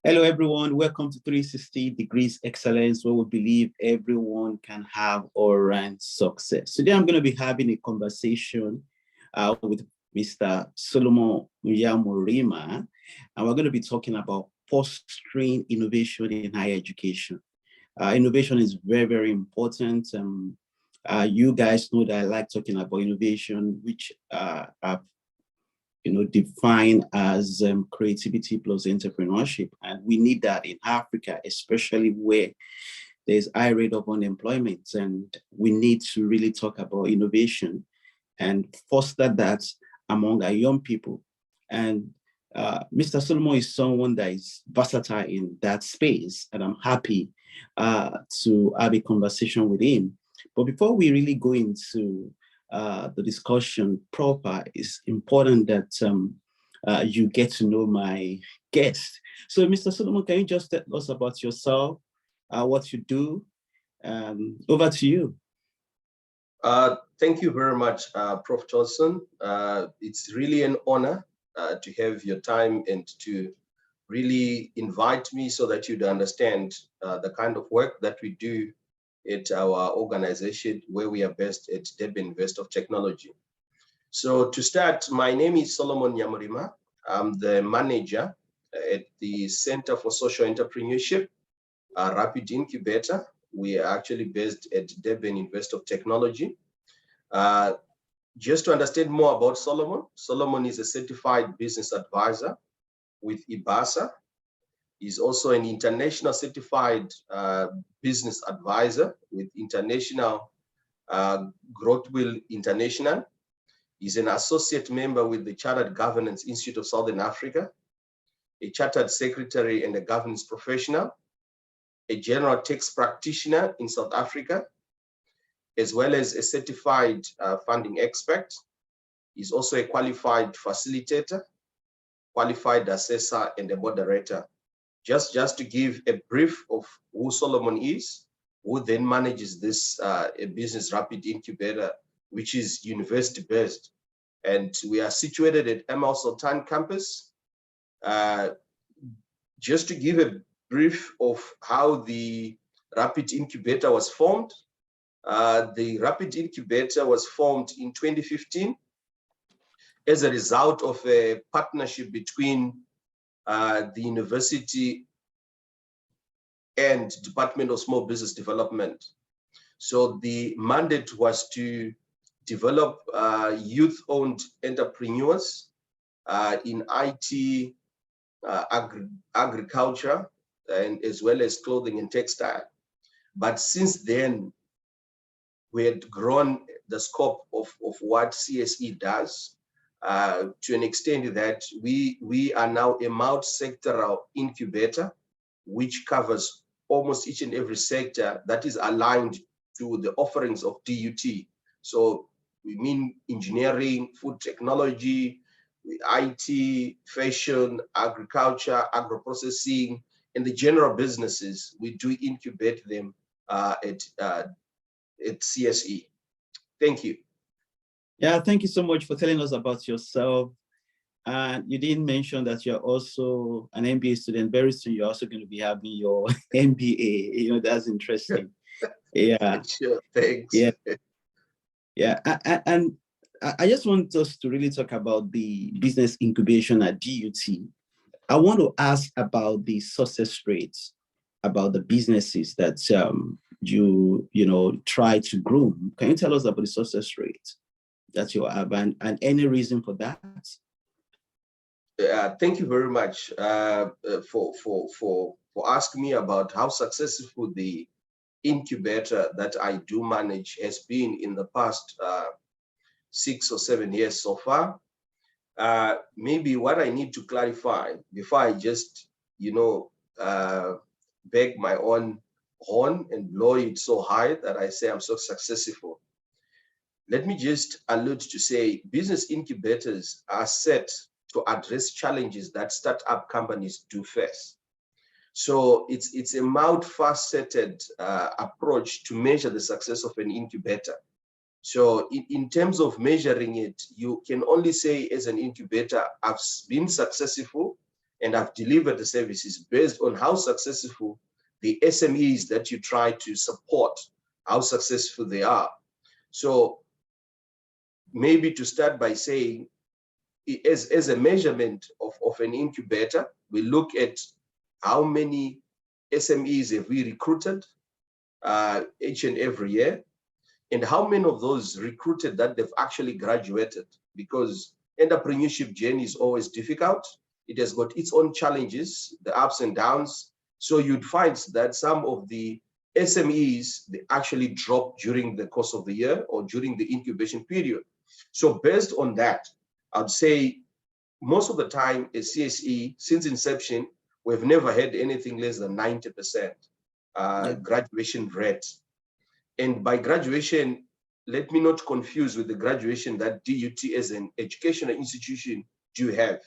Hello, everyone. Welcome to 360 Degrees Excellence, where we believe everyone can have all-round success. Today, I'm going to be having a conversation with Mr. Solomon Nyamurima, and we're going to be talking about fostering innovation in higher education. Innovation is very, very important. You guys know that I like talking about innovation, which I've defined as creativity plus entrepreneurship. And we need that in Africa, especially where there's high rate of unemployment. And we need to really talk about innovation and foster that among our young people. And Mr. Solomon is someone that is versatile in that space, and I'm happy to have a conversation with him. But before we really go into the discussion proper, it's important that you get to know my guest. So, Mr. Solomon, can you just tell us about yourself, what you do? Over to you. Thank you very much, Prof. Johnson. It's really an honor to have your time and to really invite me so that you'd understand the kind of work that we do at our organization, where we are based at Durban University of Technology. So to start, my name is Solomon Nyamurima. I'm the manager at the Center for Social Entrepreneurship, Rapid Incubator. We are actually based at Durban University of Technology. Just to understand more about Solomon, Solomon is a certified business advisor with IBASA. He's also an international certified business advisor with International Growthwheel International. He's an associate member with the Chartered Governance Institute of Southern Africa, a chartered secretary and a governance professional, a general tax practitioner in South Africa, as well as a certified funding expert. He's also a qualified facilitator, qualified assessor, and a moderator. Just to give a brief of who Solomon is, who then manages this business Rapid Incubator, which is university-based. And we are situated at ML Sultan campus. Just to give a brief of how the Rapid Incubator was formed. The Rapid Incubator was formed in 2015 as a result of a partnership between the university and Department of Small Business Development. So the mandate was to develop youth-owned entrepreneurs in IT, agriculture, and as well as clothing and textile. But since then, we had grown the scope of what CSE does to an extent that we are now a multi-sectoral incubator, which covers almost each and every sector that is aligned to the offerings of DUT. So we mean engineering, food technology, IT, fashion, agriculture, agro-processing, and the general businesses. We do incubate them at CSE. Thank you. Yeah, thank you so much for telling us about yourself. And you didn't mention that you're also an MBA student. Very soon, you're also going to be having your MBA. That's interesting. Yeah. Sure, thanks. Yeah. Yeah. And I just want us to really talk about the business incubation at DUT. I want to ask about the success rates, about the businesses that you try to groom. Can you tell us about the success rate that you have and any reason for that? Thank you very much for asking me about how successful the incubator that I do manage has been in the past 6 or 7 years so far. Maybe what I need to clarify before I just, beg my own horn and blow it so high that I say I'm so successful. Let me just allude to say business incubators are set to address challenges that startup companies do face. So it's a multifaceted approach to measure the success of an incubator. So in terms of measuring it, you can only say as an incubator, I've been successful and have delivered the services based on how successful the SMEs that you try to support, how successful they are. So maybe to start by saying, as a measurement of an incubator, we look at how many SMEs have we recruited each and every year, and how many of those recruited that they've actually graduated, because entrepreneurship journey is always difficult. It has got its own challenges, the ups and downs. So you'd find that some of the SMEs, they actually drop during the course of the year or during the incubation period. So based on that, I'd say most of the time at CSE, since inception, we've never had anything less than 90% graduation rate. And by graduation, let me not confuse with the graduation that DUT as an educational institution do have.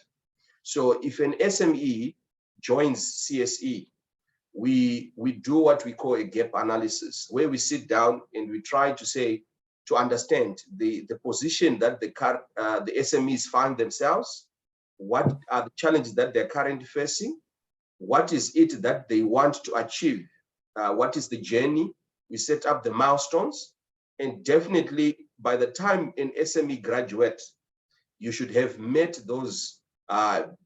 So if an SME joins CSE, we do what we call a gap analysis, where we sit down and we try to understand the position that the SMEs find themselves, what are the challenges that they're currently facing, what is it that they want to achieve, what is the journey. We set up the milestones, and definitely by the time an SME graduates, you should have met those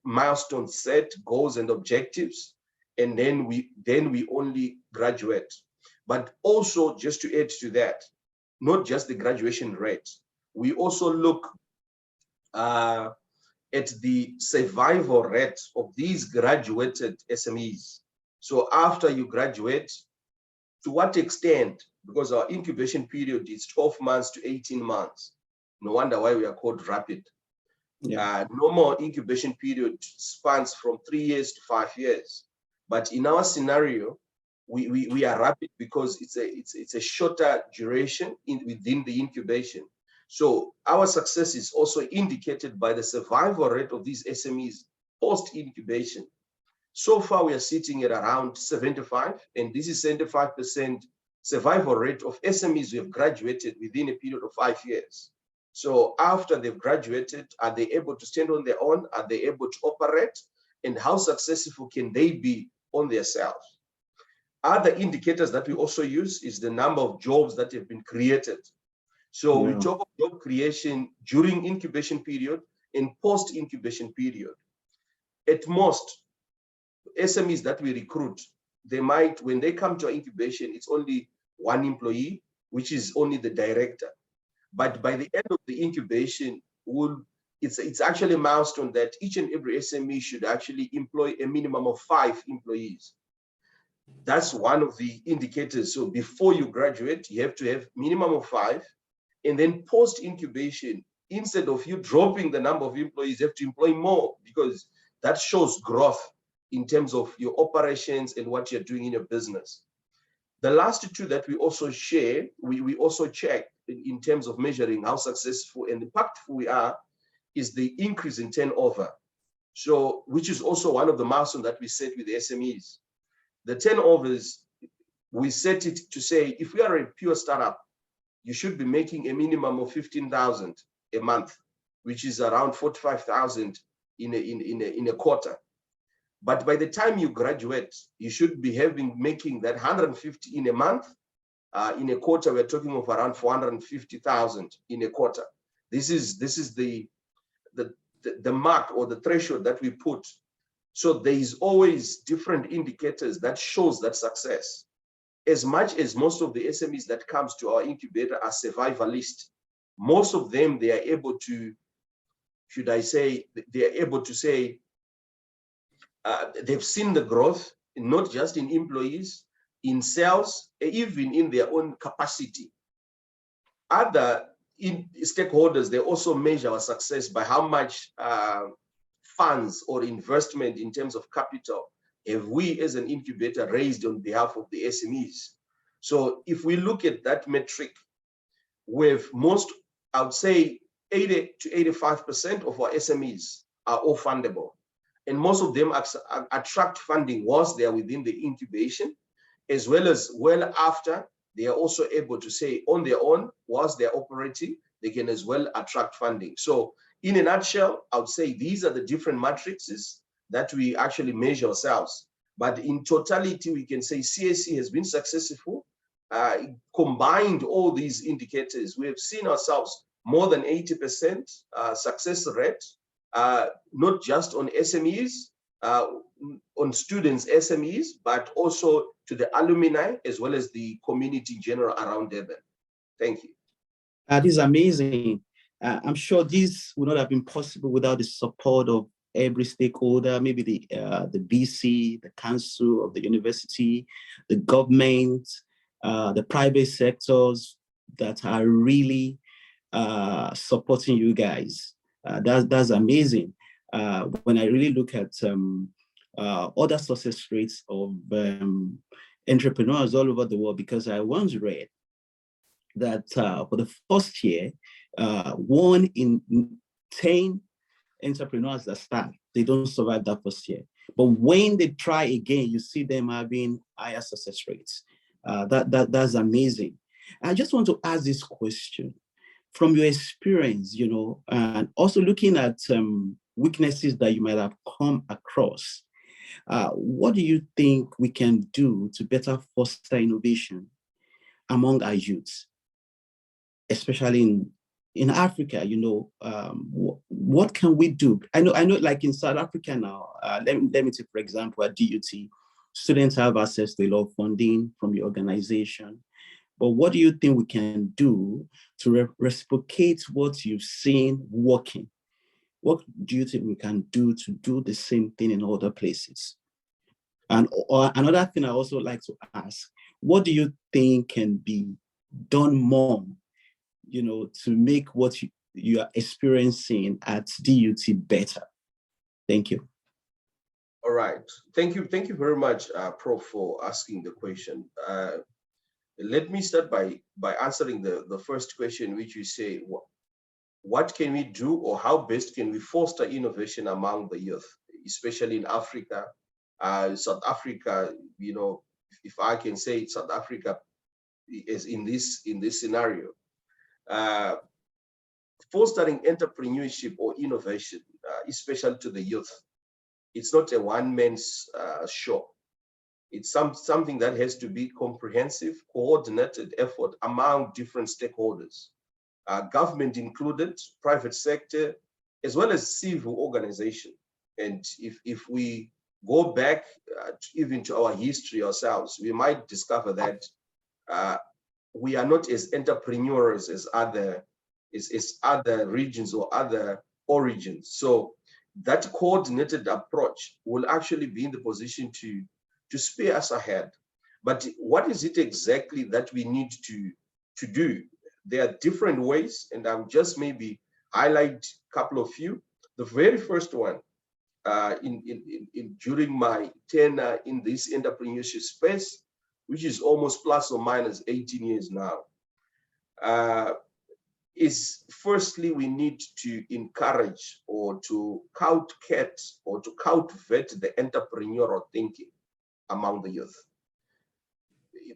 milestone set goals and objectives, and then we only graduate. But also, just to add to that, not just the graduation rate, we also look at the survival rate of these graduated SMEs. So after you graduate, to what extent, because our incubation period is 12 months to 18 months. No wonder why we are called rapid. Yeah. Normal incubation period spans from 3 years to 5 years. But in our scenario, we are rapid because it's a shorter duration within the incubation. So our success is also indicated by the survival rate of these SMEs post-incubation. So far, we are sitting at around 75, and this is 75% survival rate of SMEs who have graduated within a period of 5 years. So after they've graduated, are they able to stand on their own? Are they able to operate? And how successful can they be on themselves? Other indicators that we also use is the number of jobs that have been created. So we talk of job creation during incubation period and post-incubation period. At most, SMEs that we recruit, they might, when they come to our incubation, it's only one employee, which is only the director. But by the end of the incubation, it's actually a milestone that each and every SME should actually employ a minimum of 5 employees. That's one of the indicators. So before you graduate, you have to have minimum of 5. And then post-incubation, instead of you dropping the number of employees, you have to employ more, because that shows growth in terms of your operations and what you're doing in your business. The last two that we also share, we also check in terms of measuring how successful and impactful we are, is the increase in turnover. So, which is also one of the milestones that we set with the SMEs. The turnovers, we set it to say, if we are a pure startup, you should be making a minimum of 15,000 a month, which is around 45,000 in a quarter. But by the time you graduate, you should be making that 150 in a month. In a quarter, we're talking of around 450,000 in a quarter. This is the mark or the threshold that we put. So there is always different indicators that shows that success. As much as most of the SMEs that comes to our incubator are survivalist, most of them, they are able to, should I say, they are able to say, they've seen the growth, not just in employees, in sales, even in their own capacity. Other stakeholders, they also measure our success by how much funds or investment in terms of capital have we as an incubator raised on behalf of the SMEs. So if we look at that metric, with most, I would say 80 to 85% of our SMEs are all fundable. And most of them attract funding whilst they are within the incubation, as well as well after. They are also able to say on their own, whilst they're operating, they can as well attract funding. So in a nutshell, I would say these are the different matrices that we actually measure ourselves. But in totality, we can say CSE has been successful. Combined all these indicators, we have seen ourselves more than 80% success rate, not just on SMEs, on students' SMEs, but also to the alumni as well as the community in general around Durban. Thank you. This is amazing. I'm sure this would not have been possible without the support of every stakeholder, maybe the BC, the council of the university, the government, the private sectors that are really supporting you guys. That's amazing. When I really look at other success rates of entrepreneurs all over the world, because I once read that for the first year, 1 in 10 entrepreneurs that start, they don't survive that first year. But when they try again, you see them having higher success rates. That's amazing. I just want to ask this question from your experience, you know, and also looking at weaknesses that you might have come across. What do you think we can do to better foster innovation among our youths, especially in Africa? You know, what can we do? I know, like in South Africa now, let me take, for example, at DUT, students have access to a lot of funding from your organization. But what do you think we can do to reciprocate what you've seen working? What do you think we can do to do the same thing in other places? And another thing I also like to ask, what do you think can be done more, you know, to make what you are experiencing at DUT better? Thank you. All right. Thank you very much, Prof, for asking the question. Let me start by answering the first question, which you say, what can we do, or how best can we foster innovation among the youth, especially in Africa? South Africa, you know, if I can say South Africa is in this scenario. Fostering entrepreneurship or innovation, especially to the youth, it's not a one-man's show. It's something that has to be comprehensive, coordinated effort among different stakeholders, government included, private sector, as well as civil organization. And if we go back even to our history ourselves, we might discover that we are not as entrepreneurs as other regions or other origins. So that coordinated approach will actually be in the position to spear us ahead. But what is it exactly that we need to do? There are different ways, and I'll just maybe highlight a couple of few. The very first one, during my tenure in this entrepreneurship space, which is almost plus or minus 18 years now, is firstly, we need to encourage or to cultivate the entrepreneurial thinking among the youth.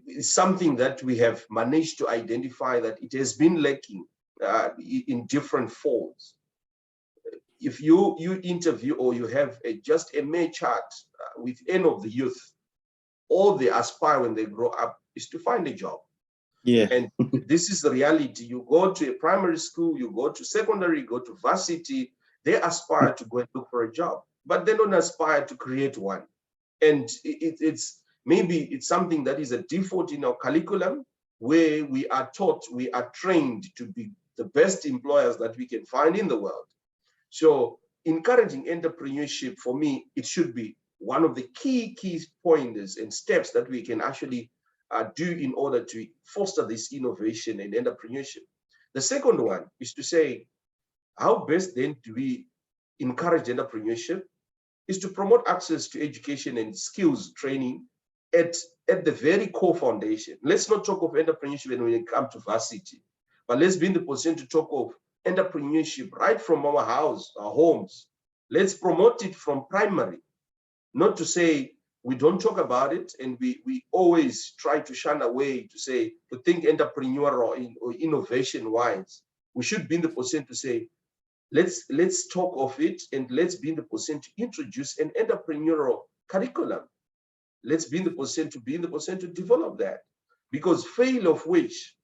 It's something that we have managed to identify that it has been lacking in different folds. If you interview or you have just a mere chat with any of the youth, all they aspire when they grow up is to find a job. Yeah. And this is the reality. You go to a primary school, you go to secondary, you go to varsity, they aspire to go and look for a job, but they don't aspire to create one. And maybe it's something that is a default in our curriculum, where we are taught, we are trained to be the best employers that we can find in the world. So encouraging entrepreneurship, for me, it should be one of the key pointers and steps that we can actually do in order to foster this innovation and entrepreneurship. The second one is to say, how best then do we encourage entrepreneurship? Is to promote access to education and skills training at the very core foundation. Let's not talk of entrepreneurship when it comes to varsity, but let's be in the position to talk of entrepreneurship right from our house, our homes. Let's promote it from primary, not to say we don't talk about it, and we always try to shun away to think entrepreneurial or innovation wise. We should be in the position to say, let's talk of it, and let's be in the position to introduce an entrepreneurial curriculum. Let's be in the position to develop that, because fail of which,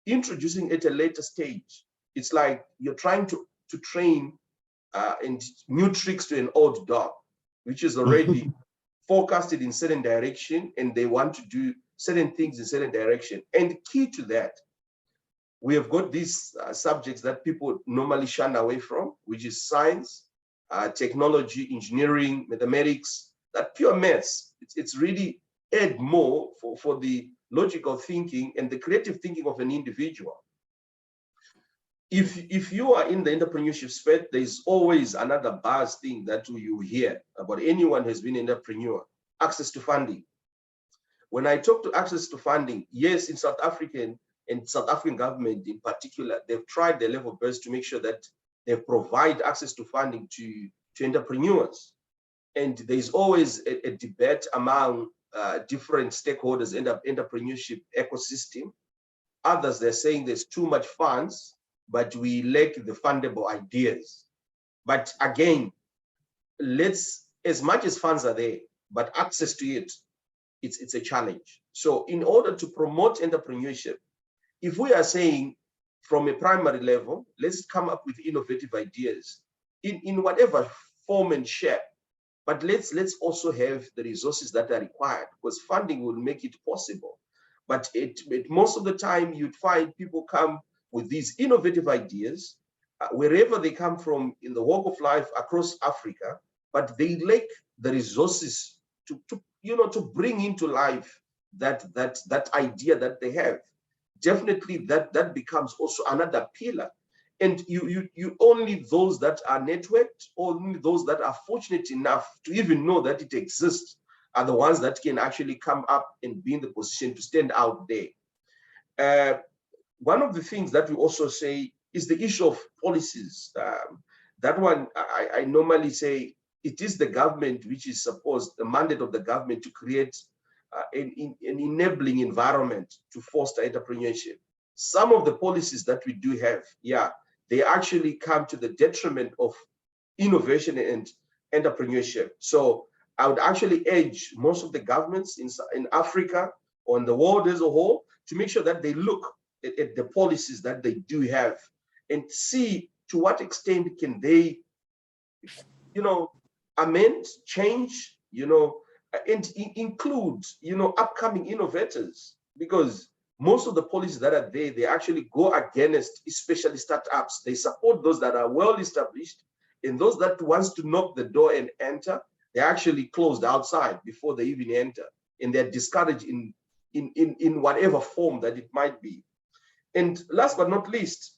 introducing at a later stage, it's like you're trying to train and new tricks to an old dog, which is already forecasted in certain direction, and they want to do certain things in certain direction. And key to that, we have got these subjects that people normally shun away from, which is science, technology, engineering, mathematics, that pure maths. It's really add more for the logical thinking and the creative thinking of an individual. If you are in the entrepreneurship space, there's always another buzz thing that you hear about anyone who has been an entrepreneur: access to funding. When I talk to access to funding, yes, in South African government in particular, they've tried their level best to make sure that they provide access to funding to entrepreneurs. And there's always a debate among different stakeholders in the entrepreneurship ecosystem. Others, they're saying there's too much funds, but we lack the fundable ideas. But again, as much as funds are there, but access to it, it's a challenge. So in order to promote entrepreneurship, if we are saying from a primary level, let's come up with innovative ideas in whatever form and shape, but let's also have the resources that are required, because funding will make it possible. But most of the time, you'd find people come with these innovative ideas, wherever they come from in the walk of life across Africa, but they lack the resources to bring into life that idea that they have. Definitely that becomes also another pillar. And you only those that are networked, only those that are fortunate enough to even know that it exists, are the ones that can actually come up and be in the position to stand out there. One of the things that we also say is the issue of policies. That one, I normally say it is the government which is supposed, the mandate of the government, to create an enabling environment to foster entrepreneurship. Some of the policies that we do have, they actually come to the detriment of innovation and entrepreneurship. So I would actually urge most of the governments in Africa or in the world as a whole to make sure that they look at the policies that they do have and see to what extent can they, amend, change, and include, upcoming innovators, because most of the policies that are there, they actually go against, especially startups. They support those that are well established, and those that wants to knock the door and enter, they're actually closed outside before they even enter, and they're discouraged in whatever form that it might be. And last but not least,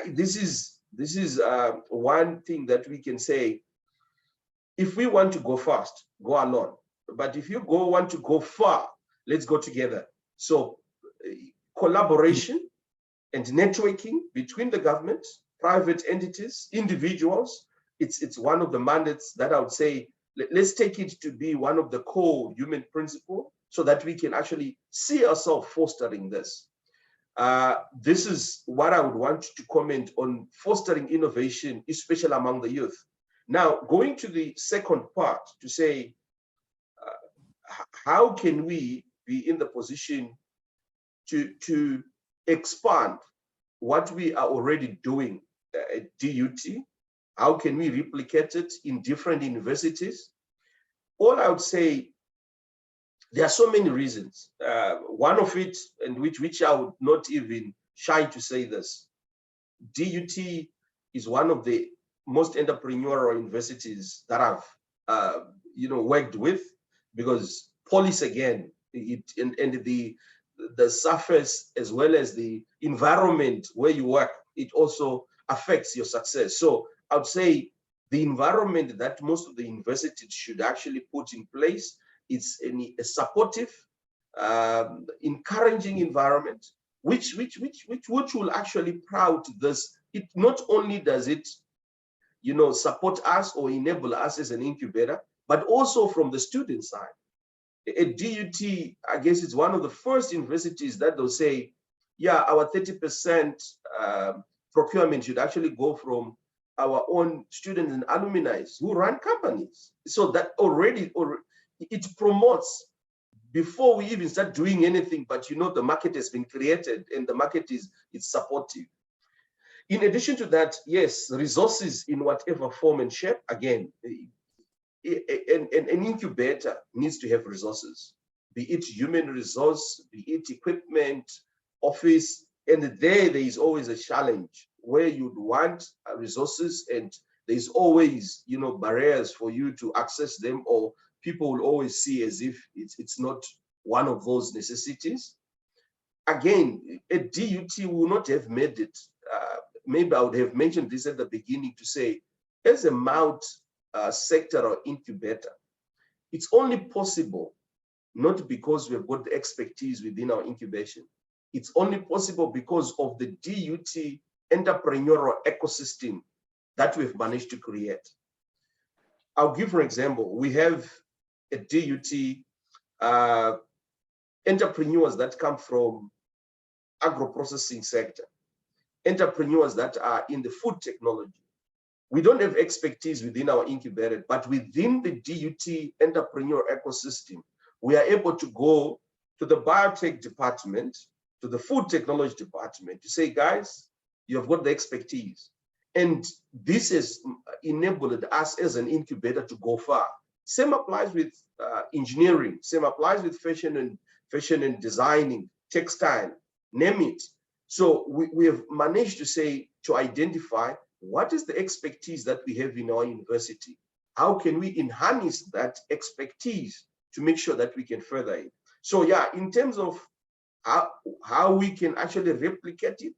this is one thing that we can say: if we want to go fast, go alone. But if you want to go far, let's go together. So collaboration and networking between the government, private entities, individuals, it's one of the mandates that I would say, let's take it to be one of the core human principles, so that we can actually see ourselves fostering this. This is what I would want to comment on fostering innovation, especially among the youth. Now, going to the second part to say, how can we be in the position to expand what we are already doing at DUT? How can we replicate it in different universities? All I would say, there are so many reasons. One of it, and which I would not even shy to say this, DUT is one of the most entrepreneurial universities that I've worked with, because policy, again, and the surface as well as the environment where you work, it also affects your success. So I would say the environment that most of the universities should actually put in place, it's a supportive, encouraging environment, which will actually proud this. It not only does it, support us or enable us as an incubator, but also from the student side. At DUT, I guess it's one of the first universities that they'll say, our 30% procurement should actually go from our own students and alumni who run companies. So that already it promotes before we even start doing anything, but the market has been created and the market is supportive. In addition to that, yes, resources in whatever form and shape, again, an incubator needs to have resources, be it human resource, be it equipment, office, and there is always a challenge where you'd want resources, and there's always barriers for you to access them, or people will always see as if it's not one of those necessities. Again, a DUT will not have made it. Maybe I would have mentioned this at the beginning to say, as a sector or incubator, it's only possible not because we've got the expertise within our incubation. It's only possible because of the DUT entrepreneurial ecosystem that we've managed to create. I'll give an example. We have a DUT entrepreneurs that come from agro-processing sector, entrepreneurs that are in the food technology. We don't have expertise within our incubator, but within the DUT entrepreneur ecosystem, we are able to go to the biotech department, to the food technology department to say, guys, you have got the expertise. And this has enabled us as an incubator to go far. Same applies with engineering, same applies with fashion and designing, textile, name it. So we have managed to identify what is the expertise that we have in our university. How can we enhance that expertise to make sure that we can further it? So yeah, in terms of how we can actually replicate it,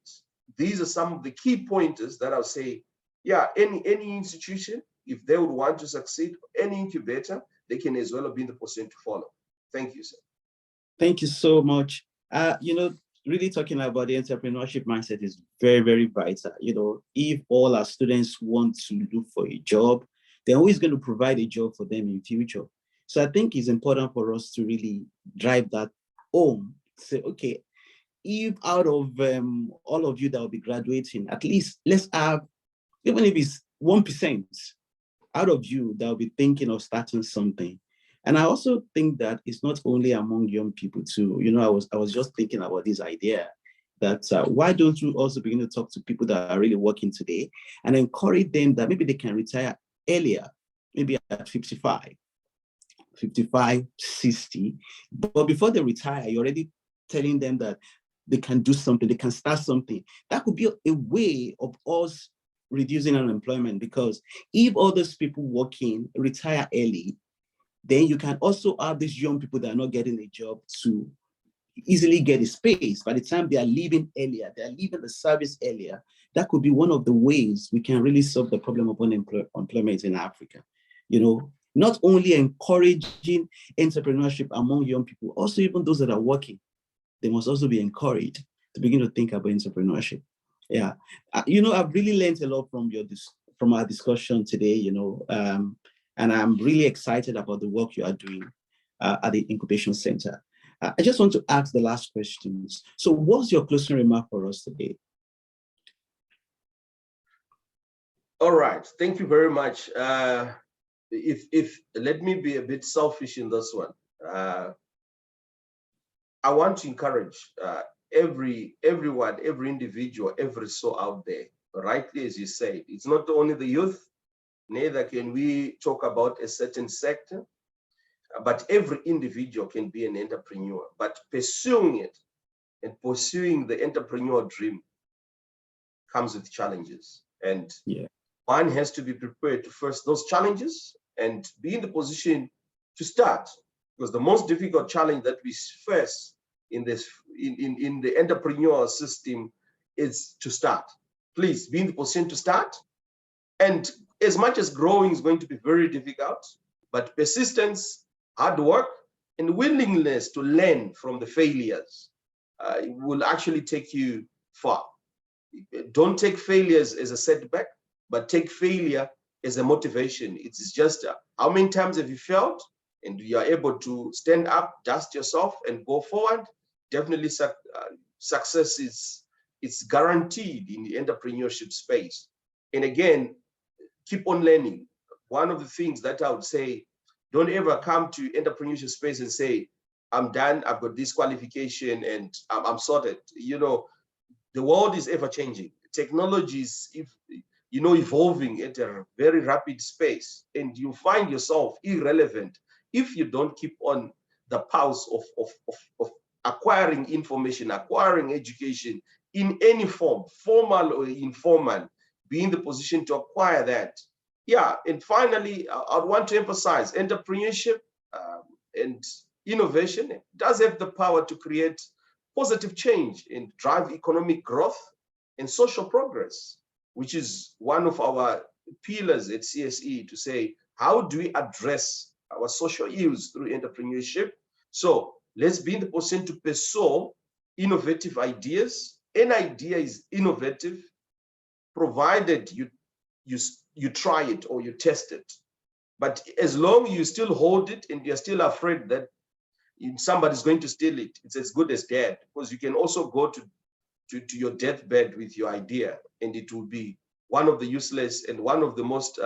these are some of the key pointers that I'll say, yeah, any institution, if they would want to succeed, any incubator, they can as well be in the position to follow. Thank you, sir. Thank you so much. Really talking about the entrepreneurship mindset is very, very vital. If all our students want to look for a job, they're always going to provide a job for them in future. So I think it's important for us to really drive that home. Say, okay, if out of all of you that will be graduating, at least let's have, even if it's 1% out of you that will be thinking of starting something. And I also think that it's not only among young people too. I was just thinking about this idea that why don't you also begin to talk to people that are really working today and encourage them that maybe they can retire earlier, maybe at 55, 60. But before they retire, you're already telling them that they can do something, they can start something. That could be a way of us reducing unemployment, because if all those people working retire early, then you can also have these young people that are not getting a job to easily get a space. By the time they are leaving earlier, they are leaving the service earlier. That could be one of the ways we can really solve the problem of unemployment in Africa. Not only encouraging entrepreneurship among young people, also even those that are working, they must also be encouraged to begin to think about entrepreneurship. Yeah, I've really learned a lot from our discussion today, and I'm really excited about the work you are doing at the Incubation Center. I just want to ask the last questions. So what's your closing remark for us today? All right, thank you very much. If let me be a bit selfish in this one. I want to encourage everyone, every individual, every soul out there, rightly as you said, it's not only the youth, neither can we talk about a certain sector, but every individual can be an entrepreneur. But pursuing it and pursuing the entrepreneurial dream comes with challenges. And one has to be prepared to face those challenges and be in the position to start. Because the most difficult challenge that we face in the entrepreneurial system is to start. Please be in the position to start. And as much as growing is going to be very difficult, but persistence, hard work, and willingness to learn from the failures will actually take you far. Don't take failures as a setback, but take failure as a motivation. It's just how many times have you failed, and you are able to stand up, dust yourself, and go forward. Definitely success is guaranteed in the entrepreneurship space. And again, keep on learning. One of the things that I would say, don't ever come to entrepreneurship space and say, I'm done, I've got this qualification and I'm sorted. You know, the world is ever changing. Technology is, evolving at a very rapid pace, and you find yourself irrelevant if you don't keep on the pulse of acquiring information, acquiring education in any form, formal or informal, be in the position to acquire that. Yeah, and finally, I want to emphasize entrepreneurship and innovation does have the power to create positive change and drive economic growth and social progress, which is one of our pillars at CSE, to say, how do we address our social ills through entrepreneurship? So let's be in the position to pursue innovative ideas. An idea is innovative, provided you try it or you test it. But as long as you still hold it and you're still afraid that somebody's going to steal it, it's as good as dead, because you can also go to your deathbed with your idea, and it will be one of the useless and one of the most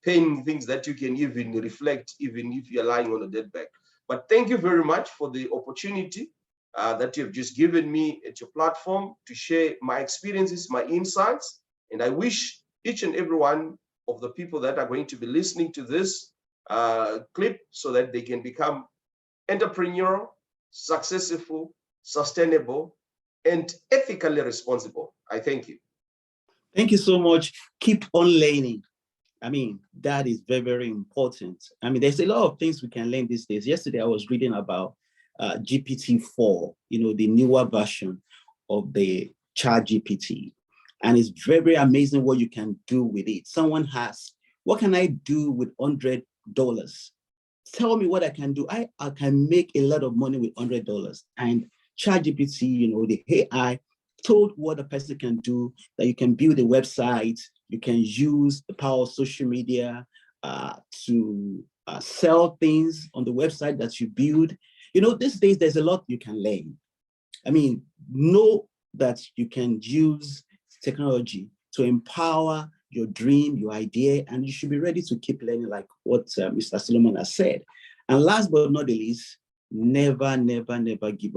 paining things that you can even reflect, even if you're lying on a deathbed. But thank you very much for the opportunity that you've just given me at your platform to share my experiences, my insights. And I wish each and every one of the people that are going to be listening to this clip so that they can become entrepreneurial, successful, sustainable, and ethically responsible. I thank you. Thank you so much. Keep on learning. I mean, that is very, very important. I mean, there's a lot of things we can learn these days. Yesterday, I was reading about GPT-4, the newer version of the ChatGPT. And it's very, very amazing what you can do with it. Someone asked, what can I do with $100? Tell me what I can do. I can make a lot of money with $100. And ChatGPT, the AI, told what a person can do, that you can build a website, you can use the power of social media to sell things on the website that you build. These days, there's a lot you can learn. I mean, know that you can use technology to empower your dream, your idea, and you should be ready to keep learning, like what Mr. Solomon has said. And last but not the least, never, never, never give up.